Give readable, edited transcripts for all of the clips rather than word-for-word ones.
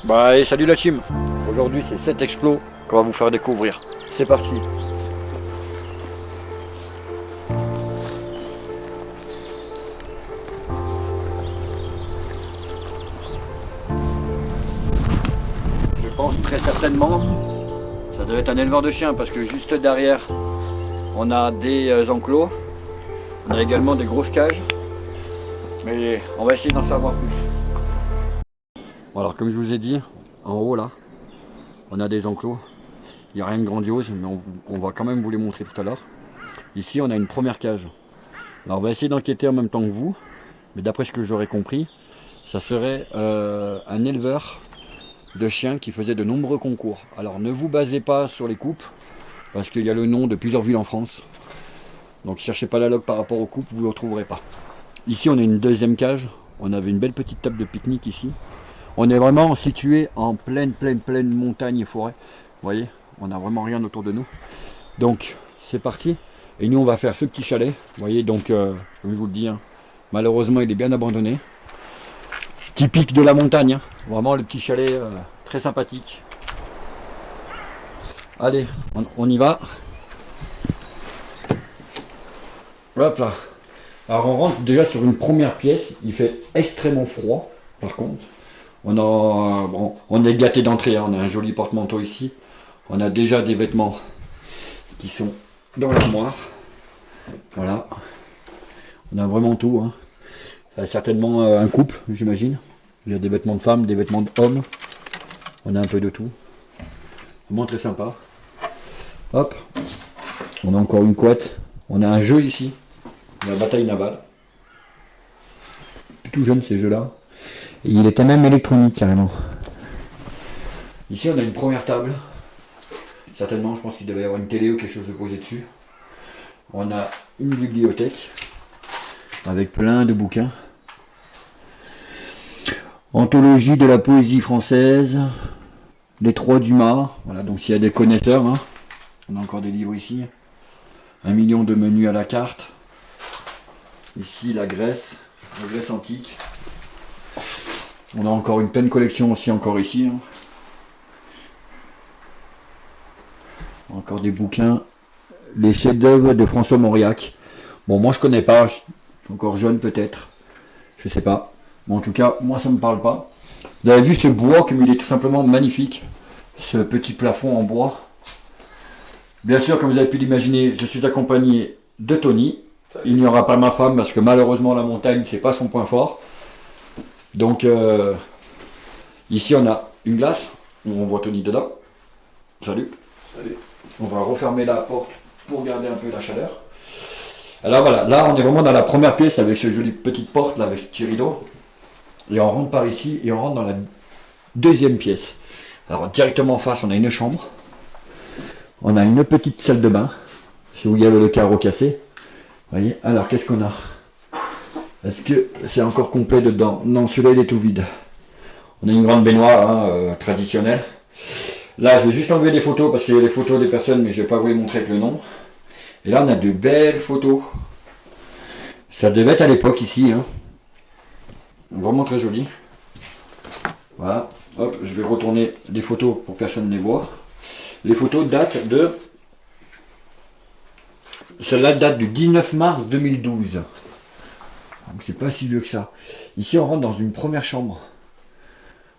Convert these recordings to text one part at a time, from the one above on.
Bah et salut la team. Aujourd'hui c'est 7 explos qu'on va vous faire découvrir. C'est parti. Je pense très certainement ça doit être un éleveur de chiens parce que juste derrière on a des enclos. On a également des grosses cages. Mais on va essayer d'en savoir plus. Bon, alors comme je vous ai dit, en haut là, on a des enclos. Il n'y a rien de grandiose, mais on va quand même vous les montrer tout à l'heure. Ici, on a une première cage. Alors, on va essayer d'enquêter en même temps que vous. Mais d'après ce que j'aurais compris, ça serait un éleveur de chiens qui faisait de nombreux concours. Alors, ne vous basez pas sur les coupes, parce qu'il y a le nom de plusieurs villes en France. Donc, cherchez pas la log par rapport aux coupes, vous ne le retrouverez pas. Ici, on a une deuxième cage. On avait une belle petite table de pique-nique ici. On est vraiment situé en pleine montagne et forêt. Vous voyez, on n'a vraiment rien autour de nous. Donc, c'est parti. Et nous, on va faire ce petit chalet. Vous voyez, donc, comme je vous le dis, hein, malheureusement, il est bien abandonné. Typique de la montagne. Hein. Vraiment, le petit chalet très sympathique. Allez, on y va. Hop là. Alors, on rentre déjà sur une première pièce. Il fait extrêmement froid, par contre. On est gâté d'entrée. Hein. On a un joli porte-manteau ici. On a déjà des vêtements qui sont dans l'armoire. Voilà. On a vraiment tout. Hein. Ça a certainement un couple, j'imagine. Il y a des vêtements de femmes, des vêtements d'hommes. On a un peu de tout. Vraiment très sympa. Hop. On a encore une couette. On a un jeu ici. La bataille navale. Tout jeune ces jeux-là. Et il était même électronique carrément. Ici on a une première table. Certainement, je pense qu'il devait y avoir une télé ou quelque chose de posé dessus. On a une bibliothèque avec plein de bouquins. Anthologie de la poésie française. Les trois Dumas. Voilà, donc s'il y a des connaisseurs, hein, on a encore des livres ici. 1 million de menus à la carte. Ici la Grèce antique. On a encore une pleine collection aussi encore ici. Hein. Encore des bouquins. Les chefs-d'œuvre de François Mauriac. Bon, moi je connais pas. Je suis encore jeune peut-être. Je sais pas. Mais en tout cas, moi ça me parle pas. Vous avez vu ce bois comme il est tout simplement magnifique. Ce petit plafond en bois. Bien sûr, comme vous avez pu l'imaginer, je suis accompagné de Tony. Il n'y aura pas ma femme parce que malheureusement la montagne c'est pas son point fort. Donc ici on a une glace où on voit Tony dedans. Salut. Salut. On va refermer la porte pour garder un peu la chaleur. Alors voilà, là on est vraiment dans la première pièce avec cette jolie petite porte là avec ce petit rideau. Et on rentre par ici et on rentre dans la deuxième pièce. Alors directement en face on a une chambre. On a une petite salle de bain. C'est où il y a le carreau cassé. Vous voyez, alors qu'est-ce qu'on a? Est-ce que c'est encore complet dedans? Non, celui-là il est tout vide. On a une grande baignoire hein, traditionnelle. Là je vais juste enlever les photos parce qu'il y a les photos des personnes mais je ne vais pas vous les montrer avec le nom. Et là on a de belles photos. Ça devait être à l'époque ici. Hein. Vraiment très joli. Voilà. Hop, je vais retourner les photos pour que personne ne les voit. Les photos datent de... Celle-là date du 19 mars 2012. Donc c'est pas si vieux que ça. Ici on rentre dans une première chambre.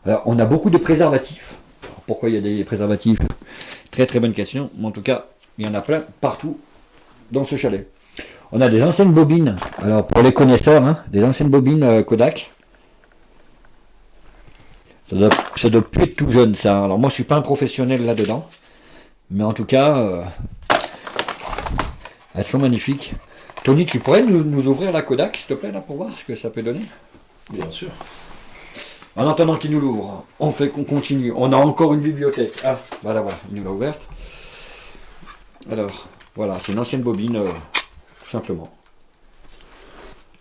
Alors on a beaucoup de préservatifs. Alors, pourquoi il y a des préservatifs? Très très bonne question. Mais en tout cas, il y en a plein partout dans ce chalet. On a des anciennes bobines. Alors pour les connaisseurs, hein, des anciennes bobines Kodak. Ça doit plus être tout jeune ça. Alors moi je suis pas un professionnel là-dedans. Mais en tout cas, elles sont magnifiques. Tony, tu pourrais nous ouvrir la Kodak, s'il te plaît, là, pour voir ce que ça peut donner? Bien sûr. En attendant qu'il nous l'ouvre, qu'on continue. On a encore une bibliothèque. Ah, voilà, il nous l'a ouverte. Alors, voilà, c'est une ancienne bobine, tout simplement.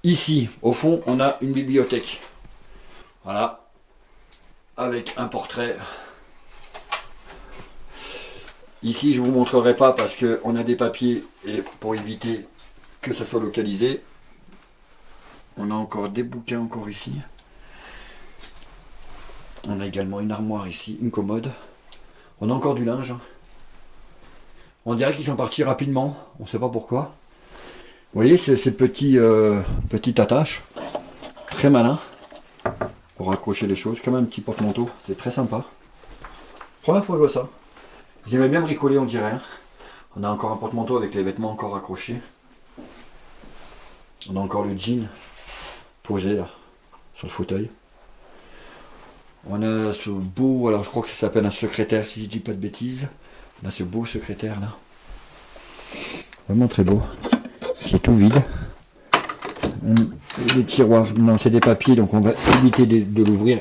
Ici, au fond, on a une bibliothèque. Voilà. Avec un portrait. Ici, je ne vous montrerai pas parce qu'on a des papiers et pour éviter que ça soit localisé. On a encore des bouquins encore ici. On a également une armoire ici, une commode. On a encore du linge. On dirait qu'ils sont partis rapidement, on ne sait pas pourquoi. Vous voyez ces petites attaches, très malin pour accrocher les choses, comme un petit porte-manteau, c'est très sympa. Première fois que je vois ça. J'aimais bien bricoler, on dirait. On a encore un porte-manteau avec les vêtements encore accrochés. On a encore le jean posé là, sur le fauteuil. On a ce beau, alors je crois que ça s'appelle un secrétaire si je dis pas de bêtises. On a ce beau secrétaire là. Vraiment très beau. Qui est tout vide. Les tiroirs, non c'est des papiers donc on va éviter de l'ouvrir.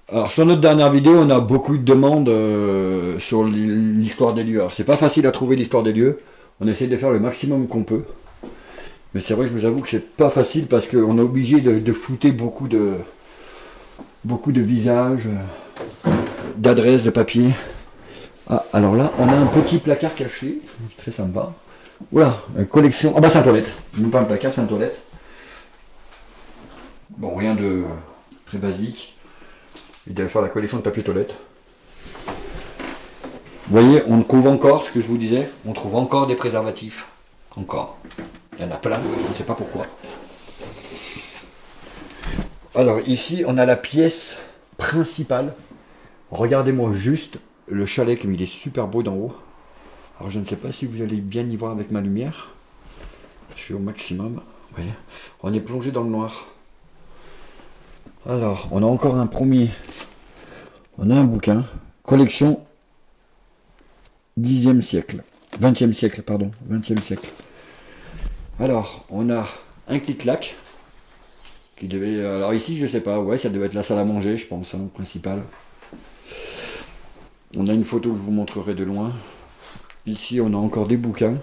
Alors sur notre dernière vidéo on a beaucoup de demandes sur l'histoire des lieux. Alors c'est pas facile à trouver l'histoire des lieux. On essaie de faire le maximum qu'on peut. Mais c'est vrai que je vous avoue que c'est pas facile parce qu'on est obligé de flouter beaucoup de visages, d'adresses, de papiers. Ah, alors là, on a un petit placard caché, très sympa. Voilà, une collection. Ah bah c'est un toilette, non pas un placard, c'est un toilette. Bon, rien de très basique. Il doit faire la collection de papier toilette. Vous voyez, on trouve encore, ce que je vous disais, on trouve encore des préservatifs. Encore. Il y en a plein, je ne sais pas pourquoi. Alors ici, on a la pièce principale. Regardez-moi juste le chalet comme il est super beau d'en haut. Alors je ne sais pas si vous allez bien y voir avec ma lumière. Je suis au maximum. Vous voyez, on est plongé dans le noir. Alors, on a encore un premier. On a un bouquin. Collection 10e siècle. 20e siècle, pardon. 20e siècle. Alors, on a un clic-clac. Qui devait. Alors ici, je sais pas. Ouais, ça devait être la salle à manger, je pense, hein, principal. On a une photo que je vous montrerai de loin. Ici, on a encore des bouquins.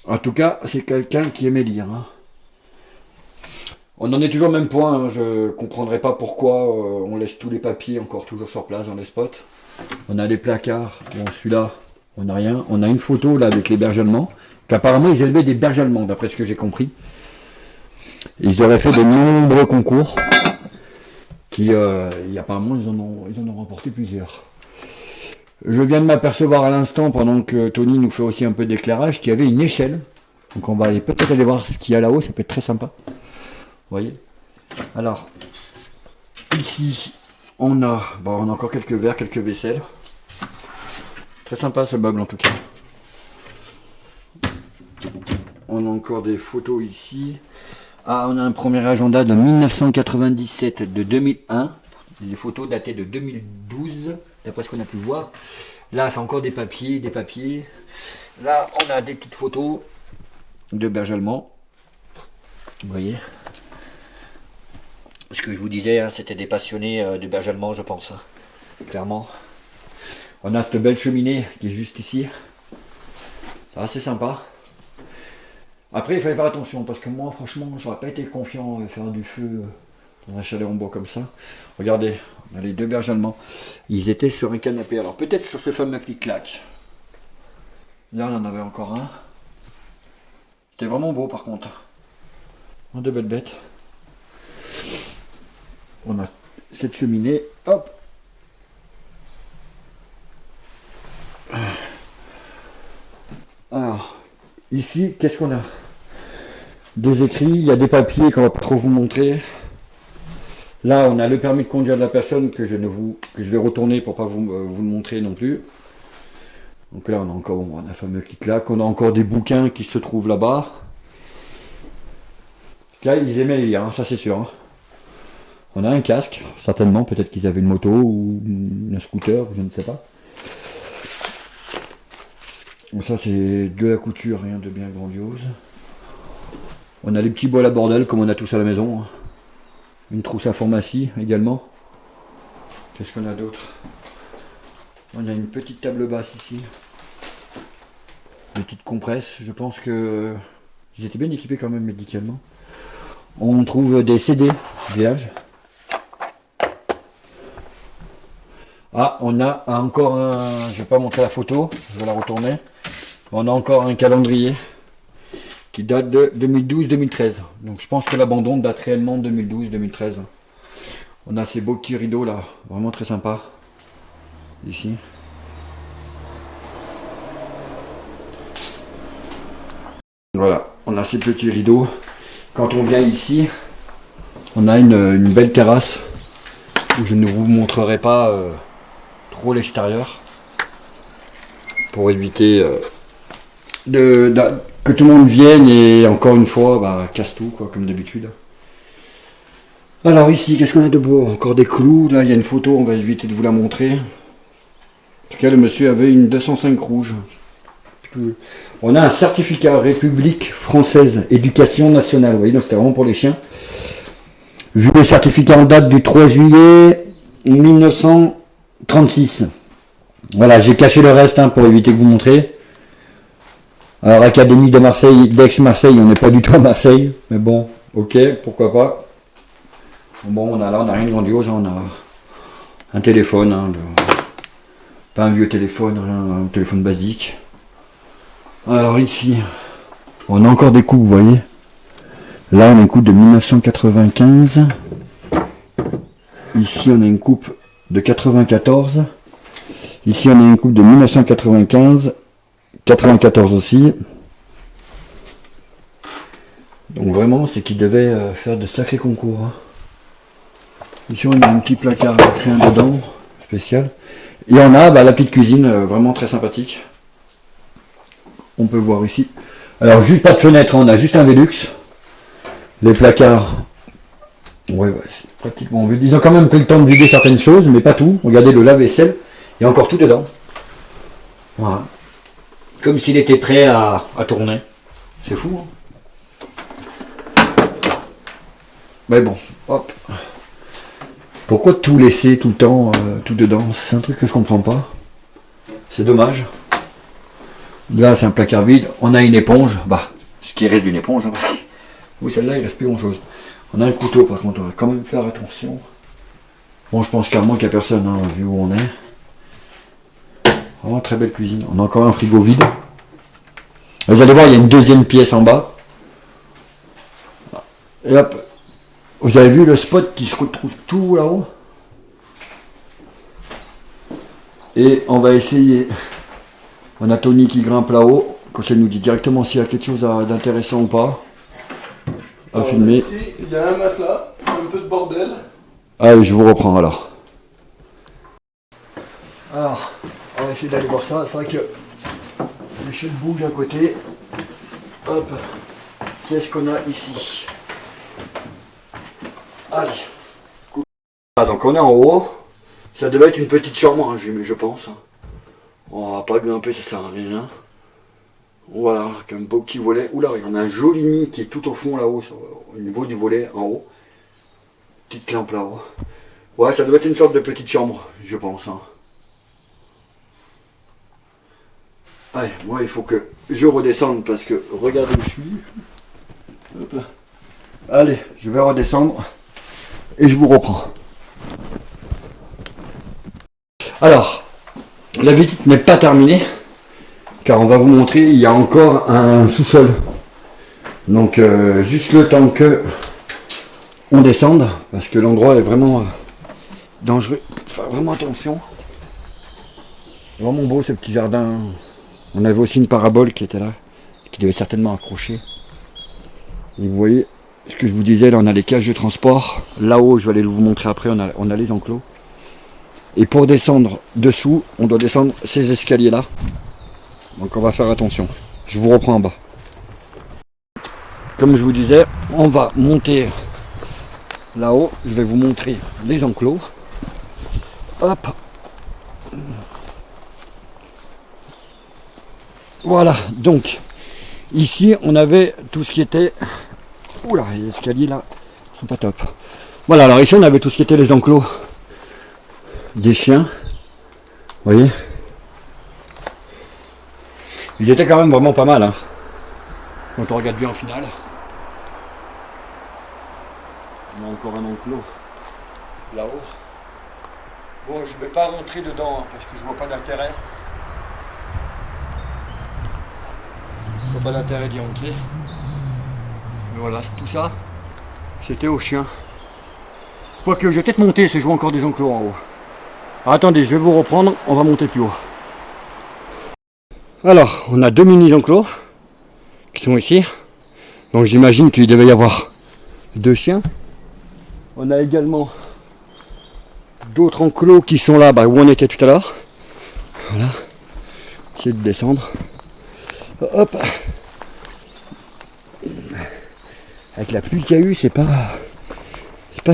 En tout cas, c'est quelqu'un qui aimait lire. Hein. On en est toujours au même point. Hein. Je ne comprendrai pas pourquoi on laisse tous les papiers encore toujours sur place dans les spots. On a les placards. Bon, celui-là, on n'a rien. On a une photo là avec les berges allemands. Qu'apparemment, ils élevaient des berges allemands, d'après ce que j'ai compris. Ils auraient fait de nombreux concours. Apparemment, ils en ont remporté plusieurs. Je viens de m'apercevoir à l'instant, pendant que Tony nous fait aussi un peu d'éclairage, qu'il y avait une échelle. Donc on va peut-être aller voir ce qu'il y a là-haut, ça peut être très sympa. Vous voyez. Alors, ici, on a encore quelques verres, quelques vaisselles. Très sympa ce meuble en tout cas. On a encore des photos ici. Ah, on a un premier agenda de 1997, de 2001. Des photos datées de 2012, d'après ce qu'on a pu voir. Là, c'est encore des papiers. Là, on a des petites photos de berges allemands. Vous voyez. Ce que je vous disais, hein, c'était des passionnés de berges allemands, je pense. Hein, clairement. On a cette belle cheminée qui est juste ici. C'est assez sympa. Après, il fallait faire attention parce que moi, franchement, je n'aurais pas été confiant à faire du feu dans un chalet en bois comme ça. Regardez, on a les deux berges allemands. Ils étaient sur un canapé. Alors, peut-être sur ce fameux clic-clac. Là, on en avait encore un. C'était vraiment beau par contre. On a de belles bêtes. On a cette cheminée. Hop. Alors, ici, qu'est-ce qu'on a? Des écrits, il y a des papiers qu'on va pas trop vous montrer. Là, on a le permis de conduire de la personne que je vais retourner pour pas vous le montrer non plus. Donc là, on a encore un fameux clic-clac. On a encore des bouquins qui se trouvent là-bas. Là, ils aimaient les lire, hein, ça c'est sûr. Hein. On a un casque, certainement. Peut-être qu'ils avaient une moto ou un scooter, je ne sais pas. Donc ça, c'est de la couture, rien de bien grandiose. On a les petits bols à bordel, comme on a tous à la maison. Hein. Une trousse à pharmacie également. Qu'est-ce qu'on a d'autre? On a une petite table basse ici. Des petites compresses. Je pense que ils étaient bien équipés quand même médicalement. On trouve des CD VH. Ah, on a encore un... Je vais pas montrer la photo, je vais la retourner. On a encore un calendrier qui date de 2012-2013. Donc je pense que l'abandon date réellement de 2012-2013. On a ces beaux petits rideaux là, vraiment très sympa. Ici. Voilà, on a ces petits rideaux. Quand on vient ici, on a une belle terrasse où je ne vous montrerai pas trop l'extérieur pour éviter que tout le monde vienne et encore une fois casse tout quoi, comme d'habitude. Alors ici, qu'est-ce qu'on a de beau? Encore des clous, là il y a une photo, on va éviter de vous la montrer. En tout cas, le monsieur avait une 205 rouge. On a un certificat République française, éducation nationale. Vous voyez, donc c'était vraiment pour les chiens. Vu le certificat en date du 3 juillet 1936. Voilà, j'ai caché le reste pour éviter que vous montrez. Alors, Académie de Marseille, d'Aix-Marseille, on n'est pas du tout à Marseille. Mais bon, ok, pourquoi pas. Bon, on a rien de grandiose, on a un téléphone, pas un vieux téléphone, un téléphone basique. Alors ici, on a encore des coupes, vous voyez. Là, on a une coupe de 1995. Ici, on a une coupe de 94. Ici, on a une coupe de 1995. 94 aussi. Donc vraiment, c'est qu'ils devaient faire de sacrés concours. Ici, on a un petit placard avec rien dedans, spécial. Et on a la petite cuisine, vraiment très sympathique. On peut voir ici. Alors, juste pas de fenêtre, on a juste un Velux. Les placards, ouais, c'est pratiquement vide. Ils ont quand même pris le temps de vider certaines choses, mais pas tout. Regardez le lave-vaisselle, il y a encore tout dedans. Voilà. Comme s'il était prêt à tourner. C'est fou, hein. Mais bon, hop. Pourquoi tout laisser tout le temps, tout dedans? C'est un truc que je comprends pas. C'est dommage. Là, c'est un placard vide. On a une éponge. Ce qui reste d'une éponge. Oui, celle-là, il reste plus grand-chose. On a un couteau, par contre. On va quand même faire attention. Bon, je pense clairement qu'il n'y a personne, vu où on est. Vraiment très belle cuisine. On a encore un frigo vide. Vous allez voir, il y a une deuxième pièce en bas. Et hop. Vous avez vu le spot qui se retrouve tout là-haut? Et on va essayer. On a Tony qui grimpe là-haut. Comme ça, il nous dit directement s'il y a quelque chose d'intéressant ou pas. À filmer. Ici, il y a un matelas, un peu de bordel. Allez, je vous reprends alors. Alors, on va essayer d'aller voir ça. C'est vrai que l'échelle bouge à côté. Hop. Qu'est-ce qu'on a ici? Allez. Donc on est en haut. Ça devait être une petite chambre, je pense. On va pas grimper, ça sert à rien. Voilà, un beau petit volet. Oula, il y en a un joli nid qui est tout au fond là-haut, au niveau du volet en haut. Petite lampe là-haut. Ouais, ça doit être une sorte de petite chambre, je pense. Allez, moi il faut que je redescende parce que regardez où je suis. Hop. Allez, je vais redescendre et je vous reprends. Alors, la visite n'est pas terminée. Car on va vous montrer, il y a encore un sous-sol. Donc juste le temps que on descende, parce que l'endroit est vraiment dangereux. Faire vraiment attention. Vraiment beau ce petit jardin. On avait aussi une parabole qui était là, qui devait certainement accrocher. Et vous voyez ce que je vous disais, là on a les cages de transport. Là-haut, je vais aller vous montrer après, on a les enclos. Et pour descendre dessous, on doit descendre ces escaliers-là. Donc on va faire attention. Je vous reprends en bas. Comme je vous disais, on va monter là-haut. Je vais vous montrer les enclos. Hop. Voilà. Donc ici on avait tout ce qui était. Oula, les escaliers là sont pas top. Voilà. Alors ici on avait tout ce qui était les enclos des chiens. Vous voyez. Il était quand même vraiment pas mal, quand on regarde bien en finale. On a encore un enclos là-haut. Bon, je ne vais pas rentrer dedans parce que je vois pas d'intérêt. Je vois pas d'intérêt d'y entrer. Voilà, tout ça, c'était aux chiens. Quoique, je vais peut-être monter si je vois encore des enclos en haut. Alors, attendez, je vais vous reprendre, on va monter plus haut. Alors, on a 2 mini-enclos qui sont ici. Donc j'imagine qu'il devait y avoir 2 chiens. On a également d'autres enclos qui sont là où on était tout à l'heure. Voilà. Essayer de descendre. Hop. Avec la pluie qu'il y a eu, c'est pas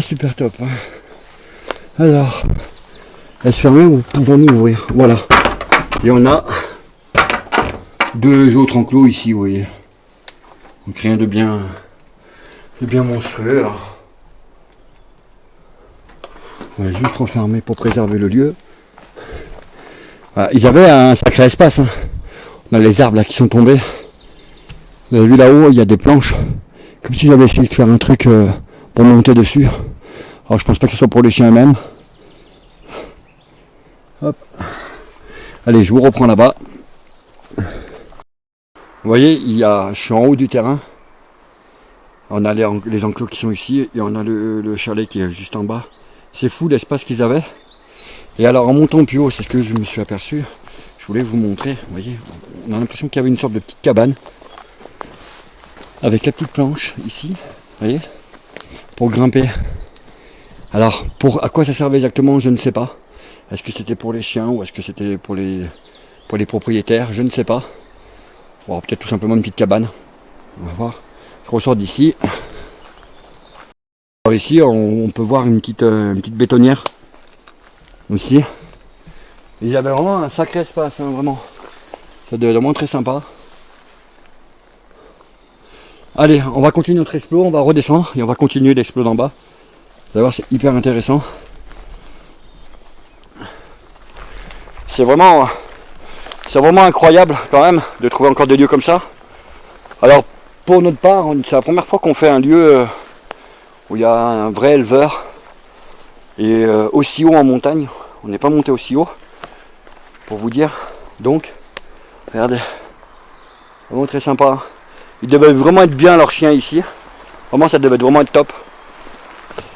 super top. Hein. Alors, est-ce fermée ou pouvons-nous ouvrir? Voilà. Et on a 2 autres enclos ici, vous voyez. Donc rien de bien monstrueux. Alors. On va juste refermer pour préserver le lieu. Voilà, ils avaient un sacré espace. Hein. On a les arbres là qui sont tombés. Vous avez vu là-haut, il y a des planches. Comme si j'avais essayé de faire un truc pour monter dessus. Alors je pense pas que ce soit pour les chiens eux-mêmes. Hop. Allez, je vous reprends là-bas. Vous voyez, je suis en haut du terrain. On a les enclos qui sont ici et on a le chalet qui est juste en bas. C'est fou l'espace qu'ils avaient. Et alors en montant plus haut, c'est ce que je me suis aperçu. Je voulais vous montrer. Vous voyez, on a l'impression qu'il y avait une sorte de petite cabane. Avec la petite planche ici. Vous voyez, pour grimper. Alors, à quoi ça servait exactement, je ne sais pas. Est-ce que c'était pour les chiens ou est-ce que c'était pour les propriétaires? Je ne sais pas. Bon, peut-être tout simplement une petite cabane. On va voir. Je ressors d'ici. Alors ici, on peut voir une petite bétonnière. Aussi. Il y avait vraiment un sacré espace, hein, vraiment. Ça devait être vraiment très sympa. Allez, on va continuer notre explo, on va redescendre et on va continuer l'explo d'en bas. Vous allez voir, c'est hyper intéressant. C'est vraiment incroyable quand même de trouver encore des lieux comme ça. Alors pour notre part, c'est la première fois qu'on fait un lieu où il y a un vrai éleveur et aussi haut en montagne. On n'est pas monté aussi haut pour vous dire. Donc, regardez, vraiment très sympa. Ils devaient vraiment être bien leurs chiens ici. Vraiment, ça devait vraiment être top.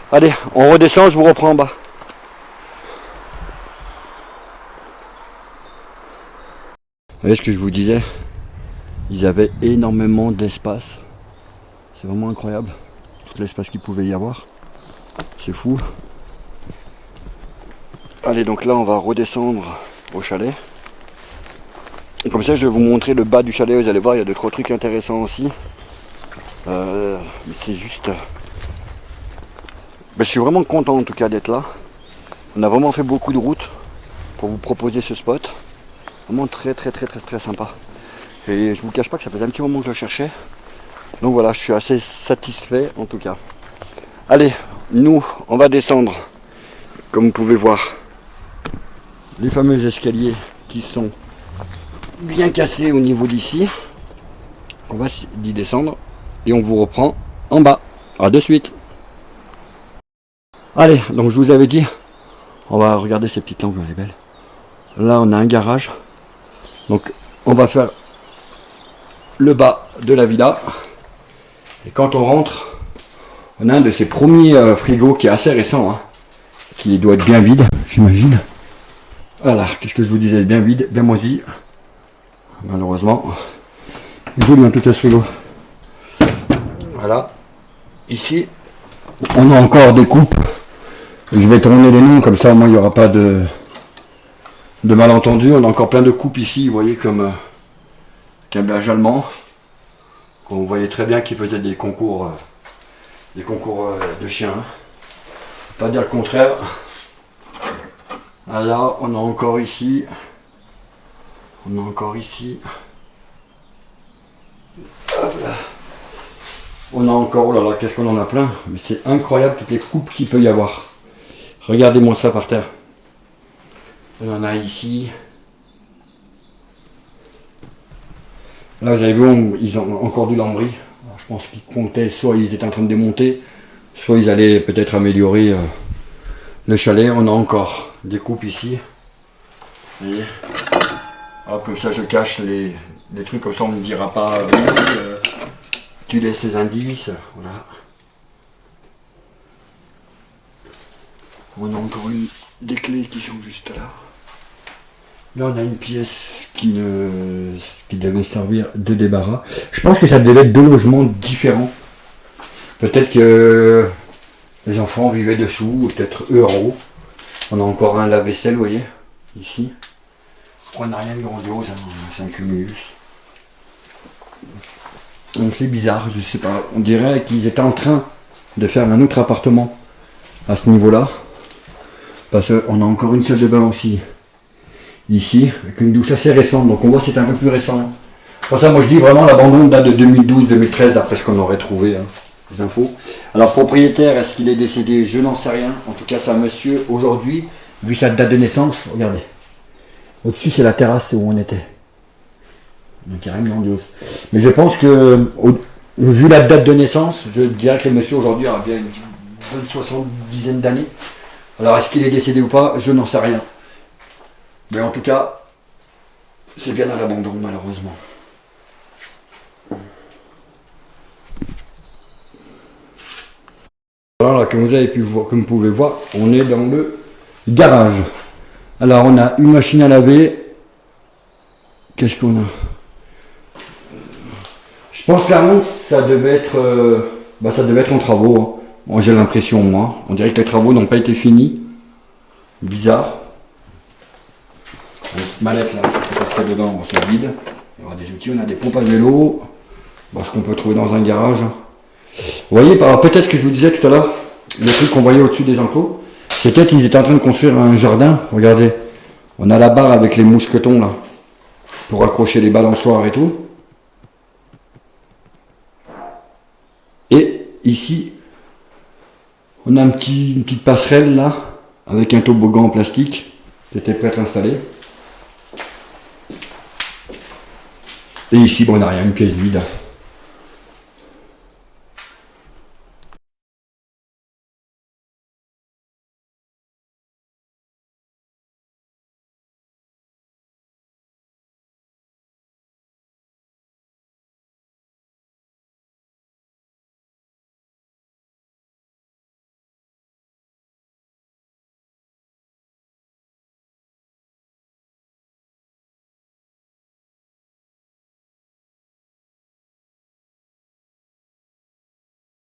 Allez, on redescend, je vous reprends en bas. Vous voyez ce que je vous disais? Ils avaient énormément d'espace. C'est vraiment incroyable. Tout l'espace qu'il pouvait y avoir. C'est fou. Allez, donc là, on va redescendre au chalet. Et comme ça, je vais vous montrer le bas du chalet. Vous allez voir, il y a 2-3 trucs intéressants aussi. C'est juste... je suis vraiment content en tout cas d'être là. On a vraiment fait beaucoup de routes pour vous proposer ce spot. Vraiment très sympa. Et je vous cache pas que ça faisait un petit moment que je le cherchais. Donc voilà, je suis assez satisfait en tout cas. Allez, nous, on va descendre. Comme vous pouvez voir, les fameux escaliers qui sont bien cassés au niveau d'ici. On va y descendre et on vous reprend en bas. A de suite. Allez, donc je vous avais dit, on va regarder ces petites lampes, elle est belle. Là, on a un garage. Donc, on va faire le bas de la villa. Et quand on rentre, on a un de ces premiers frigos qui est assez récent, hein, qui doit être bien vide, j'imagine. Voilà, qu'est-ce que je vous disais, bien vide, bien moisi. Malheureusement, il est joli en tout cas ce frigo. Voilà. Ici, on a encore des coupes. Je vais tourner les noms, comme ça au moins il n'y aura pas de malentendus. On a encore plein de coupes ici, vous voyez, comme câblage allemand. On voyait très bien qu'ils faisaient des concours de chiens. Pas dire le contraire. Là, on a encore ici. Hop là. On a encore, oh là là, qu'est-ce qu'on en a plein. Mais c'est incroyable toutes les coupes qu'il peut y avoir. Regardez-moi ça par terre. On en a ici. Là, vous avez vu, ils ont encore du lambris. Alors, je pense qu'ils comptaient, soit ils étaient en train de démonter, soit ils allaient peut-être améliorer le chalet. On a encore des coupes ici. Vous voyez. Hop, comme ça je cache les trucs, comme ça on ne me dira pas récapituler ces indices. Voilà. On a encore des clés qui sont juste là. Là, on a une pièce qui devait servir de débarras. Je pense que ça devait être deux logements différents. Peut-être que les enfants vivaient dessous, ou peut-être eux en haut. On a encore un lave-vaisselle, vous voyez, ici. On n'a rien de grandiose, hein, c'est un cumulus. Donc c'est bizarre, je sais pas. On dirait qu'ils étaient en train de faire un autre appartement à ce niveau-là. Parce qu'on a encore une salle de bain aussi. Ici, avec une douche assez récente. Donc on voit que c'est un peu plus récent. Pour ça, moi je dis vraiment l'abandon date de 2012-2013, d'après ce qu'on aurait trouvé, hein, les infos. Alors propriétaire, est-ce qu'il est décédé? Je n'en sais rien. En tout cas, c'est un monsieur aujourd'hui, vu sa date de naissance, regardez. Au-dessus, c'est la terrasse où on était. Donc il n'y a rien de grandiose. Mais je pense que, vu la date de naissance, je dirais que le monsieur aujourd'hui aura bien une bonne 70 d'années. Alors est-ce qu'il est décédé ou pas? Je n'en sais rien. Mais en tout cas, c'est bien à l'abandon malheureusement. Voilà, comme vous avez pu voir, comme vous pouvez voir, on est dans le garage. Alors on a une machine à laver. Qu'est-ce qu'on a? Je pense clairement que ça devait être en travaux. Hein. Bon, j'ai l'impression, moi. On dirait que les travaux n'ont pas été finis. Bizarre. Une petite mallette là, je sais pas ce qu'il y a dedans, bon, c'est vide. Il y aura des outils, on a des pompes à vélo. Bon, ce qu'on peut trouver dans un garage. Vous voyez, peut-être ce que je vous disais tout à l'heure, le truc qu'on voyait au-dessus des enclos, c'était qu'ils étaient en train de construire un jardin. Regardez, on a la barre avec les mousquetons là, pour accrocher les balançoires et tout. Et ici, on a une petite passerelle là, avec un toboggan en plastique qui était prêt à être installé. Et ici, bon, on n'a rien, une pièce vide.